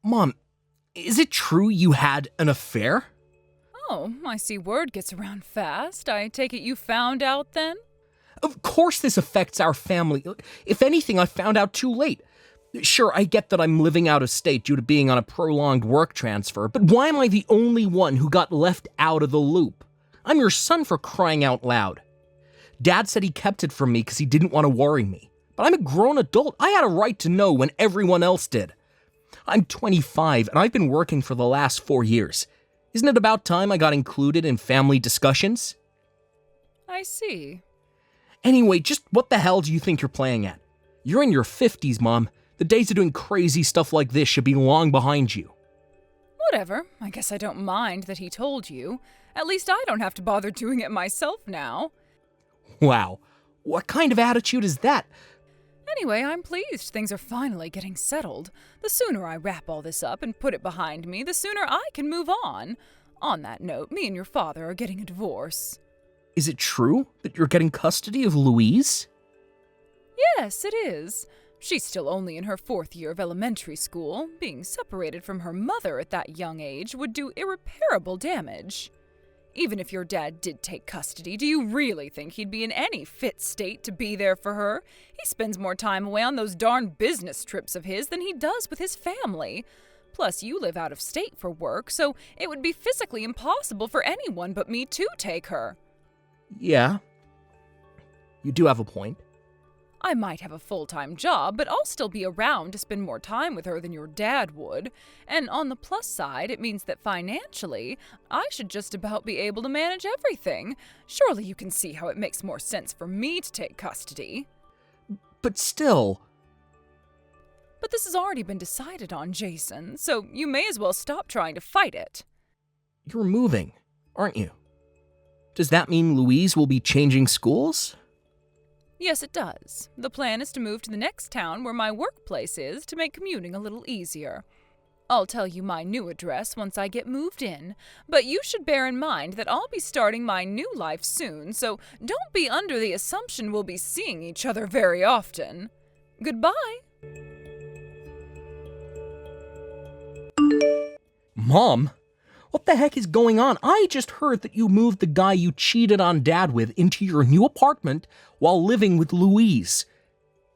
Mom, is it true you had an affair? Oh, I see word gets around fast. I take it you found out then? Of course this affects our family. If anything, I found out too late. Sure, I get that I'm living out of state due to being on a prolonged work transfer, but why am I the only one who got left out of the loop? I'm your son, for crying out loud. Dad said he kept it from me because he didn't want to worry me. But I'm a grown adult. I had a right to know when everyone else did. I'm 25 and I've been working for the last 4 years. Isn't it about time I got included in family discussions? I see. Anyway, just what the hell do you think you're playing at? You're in your 50s, Mom. The days of doing crazy stuff like this should be long behind you. Whatever. I guess I don't mind that he told you. At least I don't have to bother doing it myself now. Wow. What kind of attitude is that? Anyway, I'm pleased things are finally getting settled. The sooner I wrap all this up and put it behind me, the sooner I can move on. On that note, me and your father are getting a divorce. Is it true that you're getting custody of Louise? Yes, it is. She's still only in her 4th year of elementary school. Being separated from her mother at that young age would do irreparable damage. Even if your dad did take custody, do you really think he'd be in any fit state to be there for her? He spends more time away on those darn business trips of his than he does with his family. Plus, you live out of state for work, so it would be physically impossible for anyone but me to take her. Yeah. You do have a point. I might have a full-time job, but I'll still be around to spend more time with her than your dad would. And on the plus side, it means that financially, I should just about be able to manage everything. Surely you can see how it makes more sense for me to take custody. But still... But this has already been decided on, Jason, so you may as well stop trying to fight it. You're moving, aren't you? Does that mean Louise will be changing schools? Yes, it does. The plan is to move to the next town where my workplace is to make commuting a little easier. I'll tell you my new address once I get moved in, but you should bear in mind that I'll be starting my new life soon, so don't be under the assumption we'll be seeing each other very often. Goodbye. Mom? What the heck is going on? I just heard that you moved the guy you cheated on Dad with into your new apartment while living with Louise.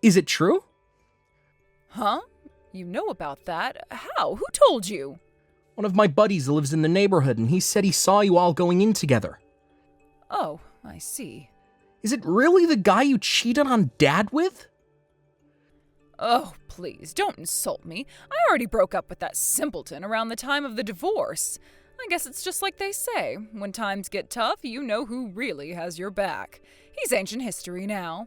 Is it true? Huh? You know about that? How? Who told you? One of my buddies lives in the neighborhood, and he said he saw you all going in together. Oh, I see. Is it really the guy you cheated on Dad with? Oh, please, don't insult me. I already broke up with that simpleton around the time of the divorce. I guess it's just like they say. When times get tough, you know who really has your back. He's ancient history now.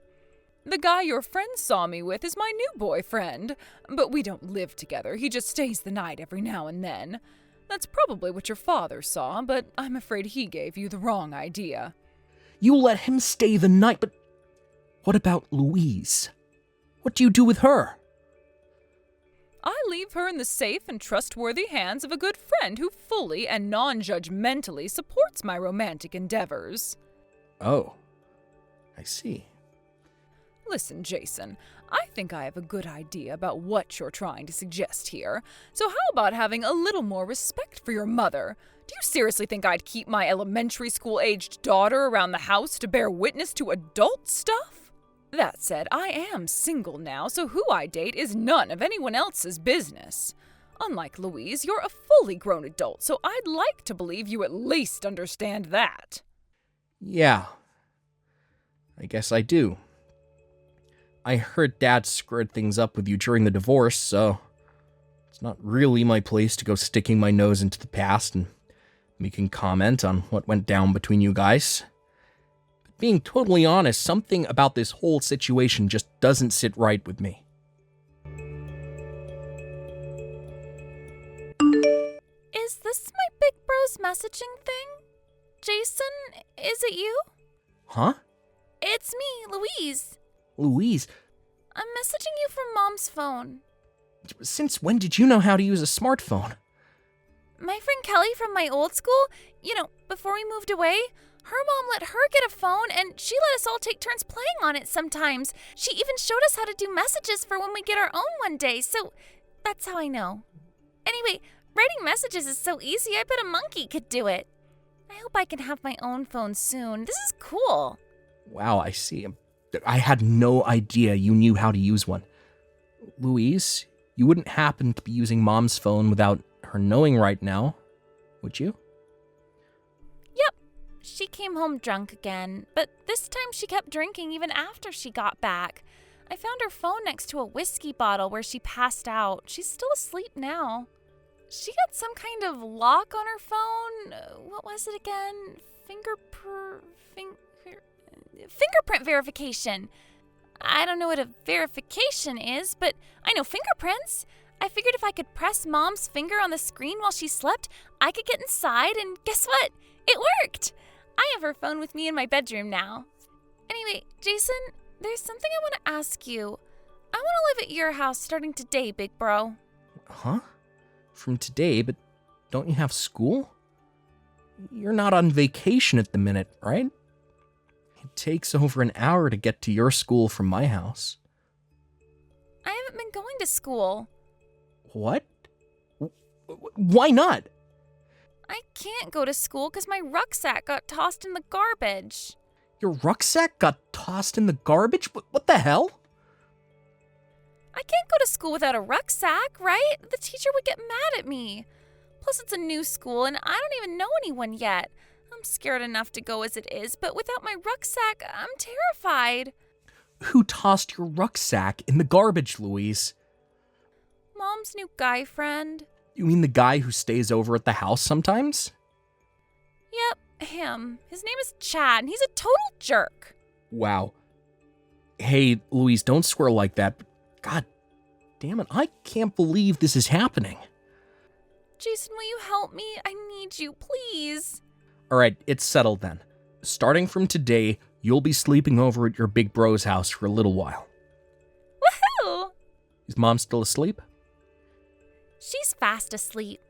The guy your friend saw me with is my new boyfriend. But we don't live together. He just stays the night every now and then. That's probably what your father saw, but I'm afraid he gave you the wrong idea. You let him stay the night, but what about Louise? What do you do with her? I leave her in the safe and trustworthy hands of a good friend who fully and non-judgmentally supports my romantic endeavors. Oh, I see. Listen, Jason, I think I have a good idea about what you're trying to suggest here. So how about having a little more respect for your mother? Do you seriously think I'd keep my elementary school-aged daughter around the house to bear witness to adult stuff? That said, I am single now, so who I date is none of anyone else's business. Unlike Louise, you're a fully grown adult, so I'd like to believe you at least understand that. Yeah, I guess I do. I heard Dad screwed things up with you during the divorce, so it's not really my place to go sticking my nose into the past and making comment on what went down between you guys. Being totally honest, something about this whole situation just doesn't sit right with me. Is this my Big Bros messaging thing? Jason, is it you? Huh? It's me, Louise. Louise, I'm messaging you from Mom's phone. since when did you know how to use a smartphone? My friend Kelly from my old school, before we moved away, her mom let her get a phone and she let us all take turns playing on it sometimes. She even showed us how to do messages for when we get our own one day. So That's how I know. Anyway, writing messages is so easy, I bet a monkey could do it. I hope I can have my own phone soon. This is cool. Wow, I see. I had no idea you knew how to use one. Louise, you wouldn't happen to be using Mom's phone without her knowing right now, would you? Yep. She came home drunk again, but this time she kept drinking even after she got back. I found her phone next to a whiskey bottle where she passed out. She's still asleep now. She got some kind of lock on her phone. What was it again? Fingerprint verification. I don't know what a verification is, but I know fingerprints. I figured if I could press Mom's finger on the screen while she slept, I could get inside, and guess what? It worked! I have her phone with me in my bedroom now. Anyway, Jason, there's something I want to ask you. I want to live at your house starting today, big bro. Huh? From today, but don't you have school? You're not on vacation at the minute, right? It takes over an hour to get to your school from my house. I haven't been going to school. What? Why not? I can't go to school because my rucksack got tossed in the garbage. Your rucksack got tossed in the garbage? What the hell? I can't go to school without a rucksack, right? The teacher would get mad at me. Plus, it's a new school, and I don't even know anyone yet. I'm scared enough to go as it is, but without my rucksack, I'm terrified. Who tossed your rucksack in the garbage, Louise? Mom's new guy friend. You mean the guy who stays over at the house sometimes? Yep, him. His name is Chad, and he's a total jerk. Wow. Hey, Louise, don't swear like that. God damn it, I can't believe this is happening. Jason, will you help me? I need you, please. All right, it's settled then. Starting from today, you'll be sleeping over at your big bro's house for a little while. Woohoo! Is Mom still asleep? She's fast asleep.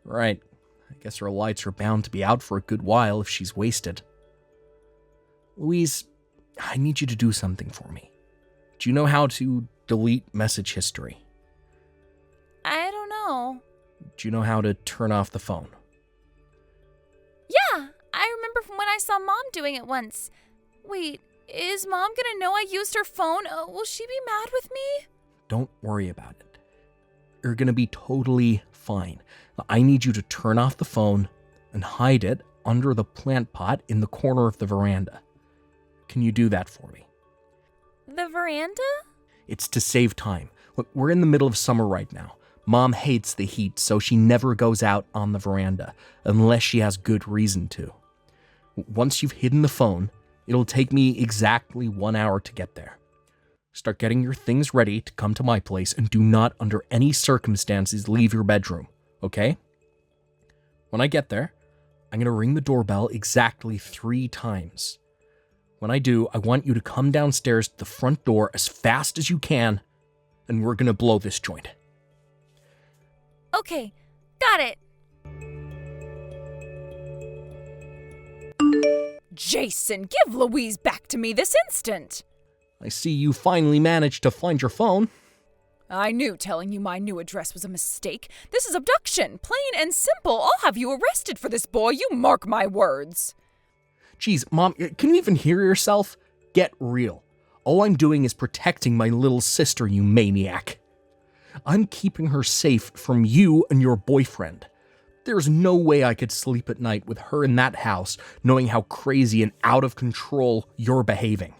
Right. I guess her lights are bound to be out for a good while if she's wasted. Louise, I need you to do something for me. Do you know how to delete message history? I don't know. Do you know how to turn off the phone? Yeah, I remember from when I saw Mom doing it once. Wait, is Mom gonna know I used her phone? Will she be mad with me? Don't worry about it. You're gonna be totally fine. I need you to turn off the phone and hide it under the plant pot in the corner of the veranda. Can you do that for me? The veranda? It's to save time. Look, we're in the middle of summer right now. Mom hates the heat, so she never goes out on the veranda unless she has good reason to. Once you've hidden the phone, it'll take me exactly 1 hour to get there. Start getting your things ready to come to my place, and do not under any circumstances leave your bedroom, okay? When I get there, I'm going to ring the doorbell exactly 3 times. When I do, I want you to come downstairs to the front door as fast as you can, and we're going to blow this joint. Okay, got it. Jason, give Louise back to me this instant. I see you finally managed to find your phone. I knew telling you my new address was a mistake. This is abduction, plain and simple. I'll have you arrested for this, boy. You mark my words. Geez, Mom, can you even hear yourself? Get real. All I'm doing is protecting my little sister, you maniac. I'm keeping her safe from you and your boyfriend. There's no way I could sleep at night with her in that house, knowing how crazy and out of control you're behaving.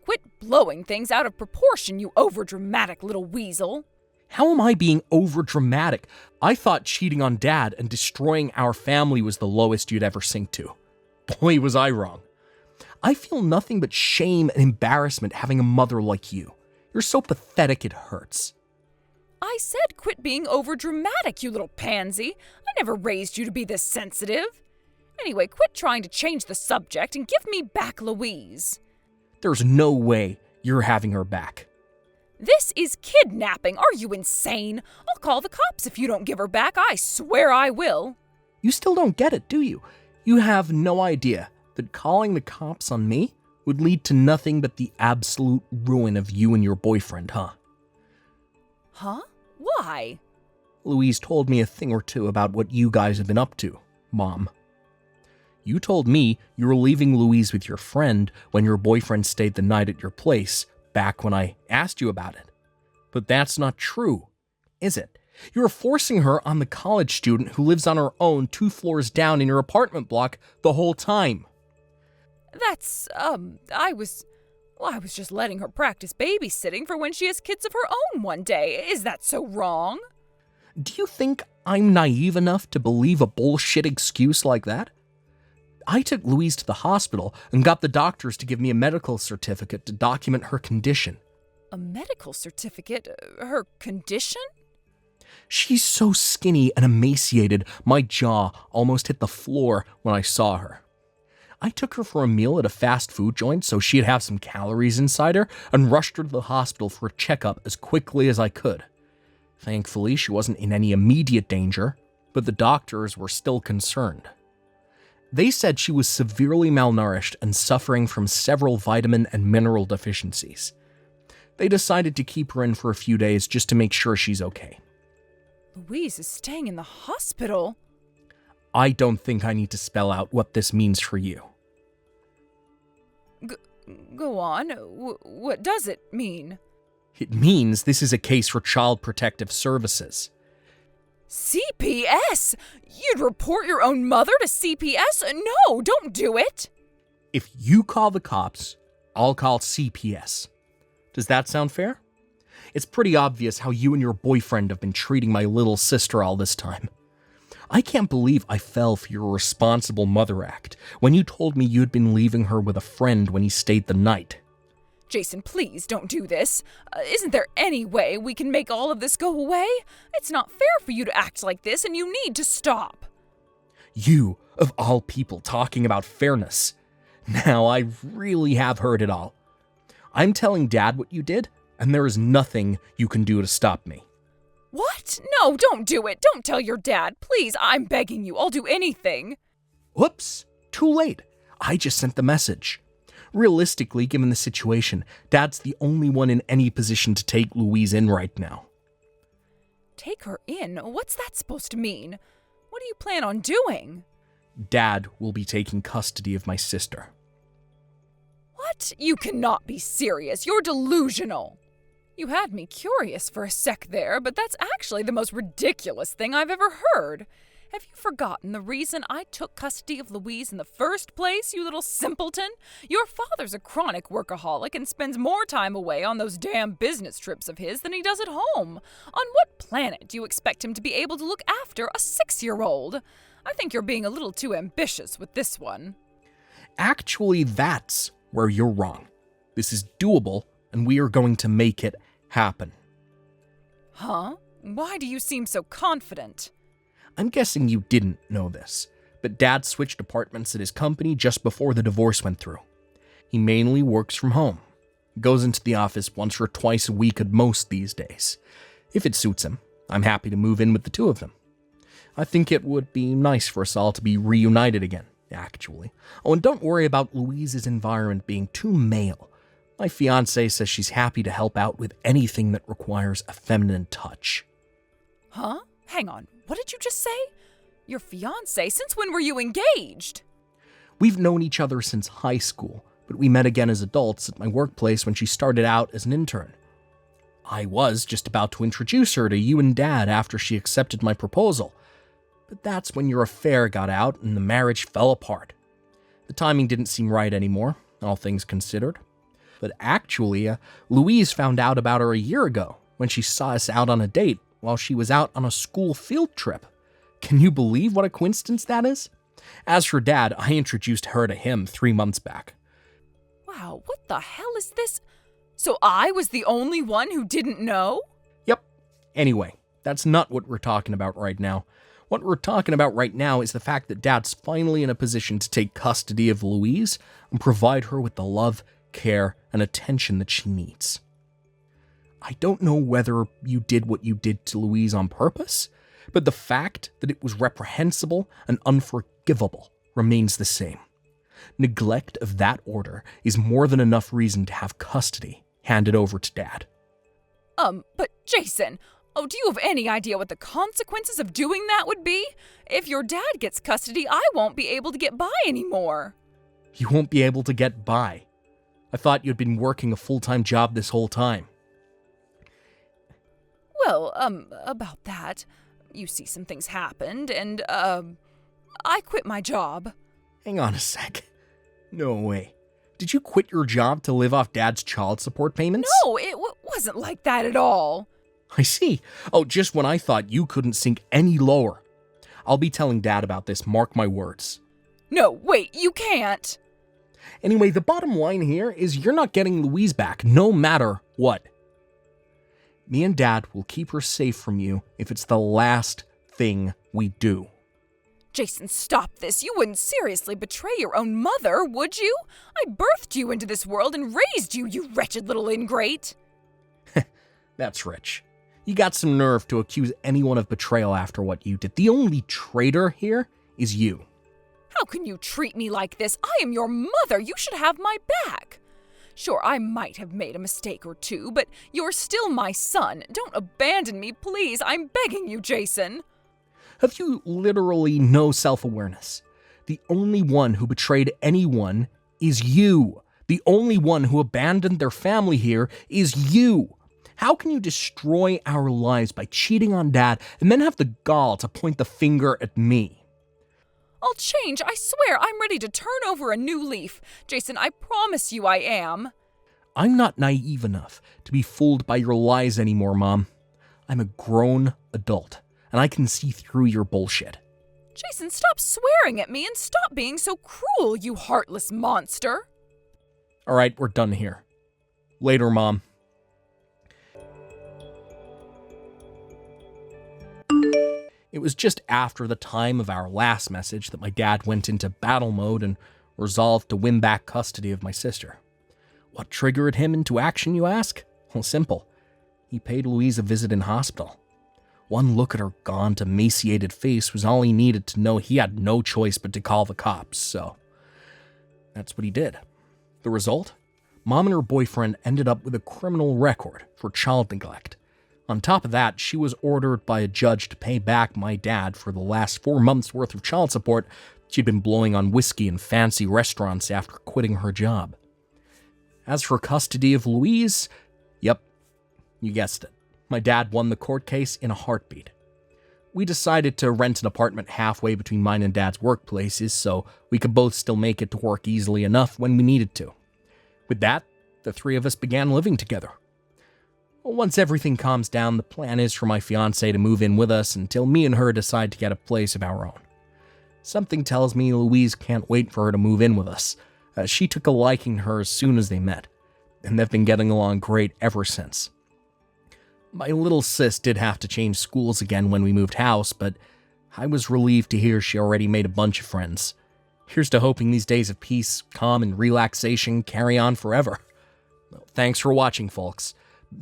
Quit blowing things out of proportion, you overdramatic little weasel. How am I being overdramatic? I thought cheating on Dad and destroying our family was the lowest you'd ever sink to. Boy, was I wrong. I feel nothing but shame and embarrassment having a mother like you. You're so pathetic it hurts. I said quit being overdramatic, you little pansy. I never raised you to be this sensitive. Anyway, quit trying to change the subject and give me back Louise. There's no way you're having her back. This is kidnapping. Are you insane? I'll call the cops if you don't give her back. I swear I will. You still don't get it, do you? You have no idea that calling the cops on me would lead to nothing but the absolute ruin of you and your boyfriend, huh? Huh? Why? Louise told me a thing or two about what you guys have been up to, Mom. You told me you were leaving Louise with your friend when your boyfriend stayed the night at your place, back when I asked you about it. But that's not true, is it? You're forcing her on the college student who lives on her own 2 floors down in your apartment block the whole time. I was just letting her practice babysitting for when she has kids of her own one day. Is that so wrong? Do you think I'm naive enough to believe a bullshit excuse like that? I took Louise to the hospital and got the doctors to give me a medical certificate to document her condition. A medical certificate? Her condition? She's so skinny and emaciated, my jaw almost hit the floor when I saw her. I took her for a meal at a fast food joint so she'd have some calories inside her and rushed her to the hospital for a checkup as quickly as I could. Thankfully, she wasn't in any immediate danger, but the doctors were still concerned. They said she was severely malnourished and suffering from several vitamin and mineral deficiencies. They decided to keep her in for a few days just to make sure she's okay. Louise is staying in the hospital? I don't think I need to spell out what this means for you. Go on. What does it mean? It means this is a case for Child Protective Services. CPS? You'd report your own mother to CPS? No, don't do it! If you call the cops, I'll call CPS. Does that sound fair? It's pretty obvious how you and your boyfriend have been treating my little sister all this time. I can't believe I fell for your responsible mother act when you told me you'd been leaving her with a friend when he stayed the night. Jason, please don't do this. Isn't there any way we can make all of this go away? It's not fair for you to act like this, and you need to stop. You, of all people, talking about fairness. Now I really have heard it all. I'm telling Dad what you did, and there is nothing you can do to stop me. What? No, don't do it. Don't tell your dad. Please, I'm begging you. I'll do anything. Whoops, too late. I just sent the message. Realistically, given the situation, Dad's the only one in any position to take Louise in right now. Take her in? What's that supposed to mean? What do you plan on doing? Dad will be taking custody of my sister. What? You cannot be serious. You're delusional. You had me curious for a sec there, but that's actually the most ridiculous thing I've ever heard. Have you forgotten the reason I took custody of Louise in the first place, you little simpleton? Your father's a chronic workaholic and spends more time away on those damn business trips of his than he does at home. On what planet do you expect him to be able to look after a 6-year-old? I think you're being a little too ambitious with this one. Actually, that's where you're wrong. This is doable, and we are going to make it happen. Huh? Why do you seem so confident? I'm guessing you didn't know this, but Dad switched apartments at his company just before the divorce went through. He mainly works from home. Goes into the office once or twice a week at most these days. If it suits him, I'm happy to move in with the two of them. I think it would be nice for us all to be reunited again, actually. Oh, and don't worry about Louise's environment being too male. My fiancée says she's happy to help out with anything that requires a feminine touch. Huh? Hang on. What did you just say? Your fiancé? Since when were you engaged? We've known each other since high school, but we met again as adults at my workplace when she started out as an intern. I was just about to introduce her to you and Dad after she accepted my proposal, but that's when your affair got out and the marriage fell apart. The timing didn't seem right anymore, all things considered. But actually, Louise found out about her a year ago when she saw us out on a date while she was out on a school field trip. Can you believe what a coincidence that is? As for Dad, I introduced her to him 3 months back. Wow, what the hell is this? So I was the only one who didn't know? Yep. Anyway, that's not what we're talking about right now. What we're talking about right now is the fact that Dad's finally in a position to take custody of Louise and provide her with the love, care, and attention that she needs. I don't know whether you did what you did to Louise on purpose, but the fact that it was reprehensible and unforgivable remains the same. Neglect of that order is more than enough reason to have custody handed over to Dad. But Jason, Oh, do you have any idea what the consequences of doing that would be? If your dad gets custody, I won't be able to get by anymore. You won't be able to get by. I thought you'd been working a full-time job this whole time. Well, about that. You see, some things happened, and, I quit my job. Hang on a sec. No way. Did you quit your job to live off Dad's child support payments? No, it wasn't like that at all. I see. Oh, just when I thought you couldn't sink any lower. I'll be telling Dad about this, mark my words. No, wait, you can't. Anyway, the bottom line here is you're not getting Louise back, no matter what. Me and Dad will keep her safe from you if it's the last thing we do. Jason, stop this. You wouldn't seriously betray your own mother, would you? I birthed you into this world and raised you, you wretched little ingrate. That's rich. You got some nerve to accuse anyone of betrayal after what you did. The only traitor here is you. How can you treat me like this? I am your mother. You should have my back. Sure, I might have made a mistake or two, but you're still my son. Don't abandon me, please. I'm begging you, Jason. Have you literally no self-awareness? The only one who betrayed anyone is you. The only one who abandoned their family here is you. How can you destroy our lives by cheating on Dad and then have the gall to point the finger at me? I'll change, I swear. I'm ready to turn over a new leaf. Jason, I promise you I am. I'm not naive enough to be fooled by your lies anymore, Mom. I'm a grown adult, and I can see through your bullshit. Jason, stop swearing at me and stop being so cruel, you heartless monster. All right, we're done here. Later, Mom. It was just after the time of our last message that my dad went into battle mode and resolved to win back custody of my sister. What triggered him into action, you ask? Well, simple. He paid Louise a visit in hospital. One look at her gaunt, emaciated face was all he needed to know he had no choice but to call the cops, so that's what he did. The result? Mom and her boyfriend ended up with a criminal record for child neglect. On top of that, she was ordered by a judge to pay back my dad for the last 4 months' worth of child support she'd been blowing on whiskey in fancy restaurants after quitting her job. As for custody of Louise, yep, you guessed it. My dad won the court case in a heartbeat. We decided to rent an apartment halfway between mine and Dad's workplaces so we could both still make it to work easily enough when we needed to. With that, the three of us began living together. Once everything calms down, the plan is for my fiancée to move in with us until me and her decide to get a place of our own. Something tells me Louise can't wait for her to move in with us. She took a liking to her as soon as they met, and they've been getting along great ever since. My little sis did have to change schools again when we moved house, but I was relieved to hear she already made a bunch of friends. Here's to hoping these days of peace, calm, and relaxation carry on forever. Well, thanks for watching, folks.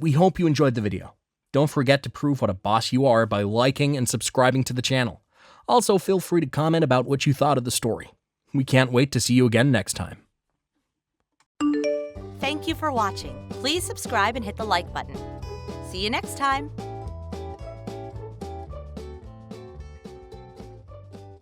We hope you enjoyed the video. Don't forget to prove what a boss you are by liking and subscribing to the channel. Also, feel free to comment about what you thought of the story. We can't wait to see you again next time. Thank you for watching. Please subscribe and hit the like button. See you next time.